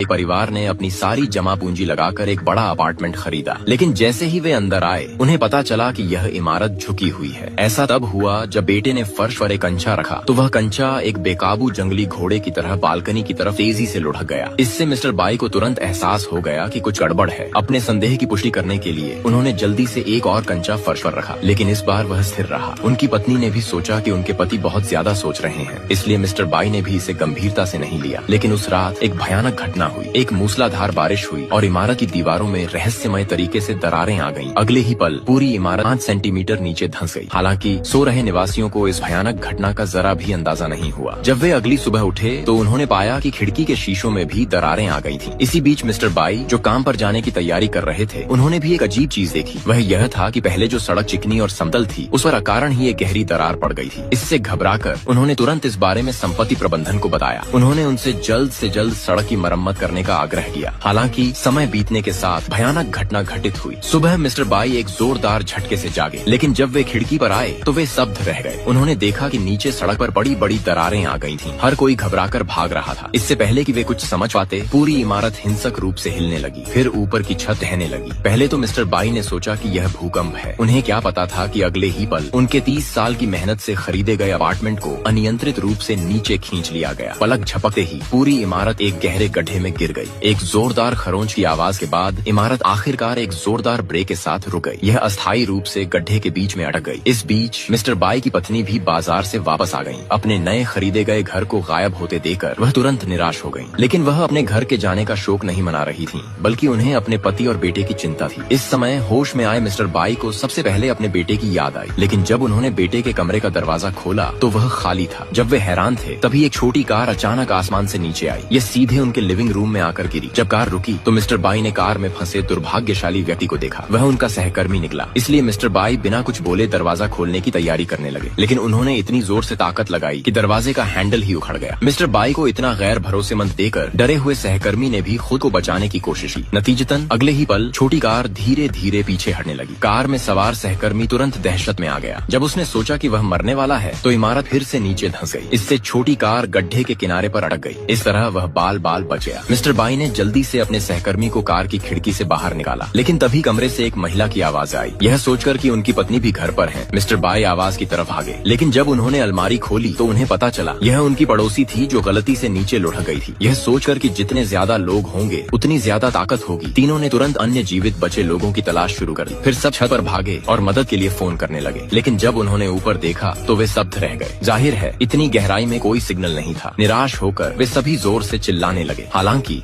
एक परिवार ने अपनी सारी जमा पूंजी लगाकर एक बड़ा अपार्टमेंट खरीदा, लेकिन जैसे ही वे अंदर आए उन्हें पता चला कि यह इमारत झुकी हुई है। ऐसा तब हुआ जब बेटे ने फर्श पर एक कंचा रखा तो वह कंचा एक बेकाबू जंगली घोड़े की तरह बालकनी की तरफ तेजी से लुढ़क गया। इससे मिस्टर बाई को तुरंत एहसास हो गया कि कुछ गड़बड़ है। अपने संदेह की पुष्टि करने के लिए उन्होंने जल्दी से एक और कंचा फर्श पर रखा, लेकिन इस बार वह स्थिर रहा। उनकी पत्नी ने भी सोचा कि उनके पति बहुत ज्यादा सोच रहे हैं, इसलिए मिस्टर बाई ने भी इसे गंभीरता से नहीं लिया। लेकिन उस रात एक भयानक घटना हुई। एक मूसलाधार बारिश हुई और इमारत की दीवारों में रहस्यमय तरीके से दरारें आ गईं। अगले ही पल पूरी इमारत 5 सेंटीमीटर नीचे धंस गई। हालांकि सो रहे निवासियों को इस भयानक घटना का जरा भी अंदाजा नहीं हुआ। जब वे अगली सुबह उठे तो उन्होंने पाया कि खिड़की के शीशों में भी दरारें आ गई थीं। इसी बीच मिस्टर बाई जो काम पर जाने की तैयारी कर रहे थे, उन्होंने भी एक अजीब चीज देखी। वह यह था कि पहले जो सड़क चिकनी और समतल थी उस पर अकारण ही एक गहरी दरार पड़ गई थी। इससे घबराकर उन्होंने तुरंत इस बारे में संपत्ति प्रबंधन को बताया। उन्होंने उनसे जल्द से जल्द सड़क की मरम्मत करने का आग्रह किया। हालांकि समय बीतने के साथ भयानक घटना घटित हुई। सुबह मिस्टर बाई एक जोरदार झटके से जागे, लेकिन जब वे खिड़की पर आए तो वे स्तब्ध रह गए। उन्होंने देखा कि नीचे सड़क पर बड़ी बड़ी दरारें आ गई थीं। हर कोई घबराकर भाग रहा था। इससे पहले कि वे कुछ समझ पाते, पूरी इमारत हिंसक रूप से हिलने लगी। फिर ऊपर की छत ढहने लगी। पहले तो मिस्टर बाई ने सोचा कि यह भूकंप है। उन्हें क्या पता था कि अगले ही पल उनके 30 साल की मेहनत से खरीदे गए अपार्टमेंट को अनियंत्रित रूप से नीचे खींच लिया गया। पलक झपकते ही पूरी इमारत एक गहरे गड्ढे में गिर गई। एक जोरदार खरोंच की आवाज के बाद इमारत आखिरकार एक जोरदार ब्रेक के साथ रुक गई। यह अस्थायी रूप से गड्ढे के बीच में अटक गई। इस बीच मिस्टर बाई की पत्नी भी बाजार से वापस आ गईं। अपने नए खरीदे गए घर को गायब होते देखकर वह तुरंत निराश हो गईं। लेकिन वह अपने घर के जाने का शोक नहीं मना रही थीं, बल्कि उन्हें अपने पति और बेटे की चिंता थी। इस समय होश में आए मिस्टर बाई को सबसे पहले अपने बेटे की याद आई, लेकिन जब उन्होंने बेटे के कमरे का दरवाजा खोला तो वह खाली था। जब वे हैरान थे तभी एक छोटी कार अचानक आसमान से नीचे आई। यह सीधे उनके लिविंग रूम में आकर गिरी। जब कार रुकी तो मिस्टर बाई ने कार में फंसे दुर्भाग्यशाली व्यक्ति को देखा। वह उनका सहकर्मी निकला। इसलिए मिस्टर बाई बिना कुछ बोले दरवाजा खोलने की तैयारी करने लगे, लेकिन उन्होंने इतनी जोर से ताकत लगाई कि दरवाजे का हैंडल ही उखड़ गया। मिस्टर बाई को इतना गैर भरोसेमंद देकर डरे हुए सहकर्मी ने भी खुद को बचाने की कोशिश की। नतीजतन अगले ही पल छोटी कार धीरे धीरे पीछे हटने लगी। कार में सवार सहकर्मी तुरंत दहशत में आ गया। जब उसने सोचा कि वह मरने वाला है तो इमारत फिर से नीचे धंस गई। इससे छोटी कार गड्ढे के किनारे पर अटक गई। इस तरह वह बाल बाल बच गया। मिस्टर बाई ने जल्दी से अपने सहकर्मी को कार की खिड़की से बाहर निकाला, लेकिन तभी कमरे से एक महिला की आवाज आई। यह सोचकर कि उनकी पत्नी भी घर पर है, मिस्टर बाई आवाज की तरफ भागे। लेकिन जब उन्होंने अलमारी खोली तो उन्हें पता चला यह उनकी पड़ोसी थी जो गलती से नीचे लुढ़क गई थी। यह सोचकर कि जितने ज्यादा लोग होंगे उतनी ज्यादा ताकत होगी, तीनों ने तुरंत अन्य जीवित बचे लोगों की तलाश शुरू कर दी। फिर सब छत पर भागे और मदद के लिए फोन करने लगे, लेकिन जब उन्होंने ऊपर देखा तो वे स्तब्ध रह गए। जाहिर है इतनी गहराई में कोई सिग्नल नहीं था। निराश होकर वे सभी जोर से चिल्लाने लगे। हालांकि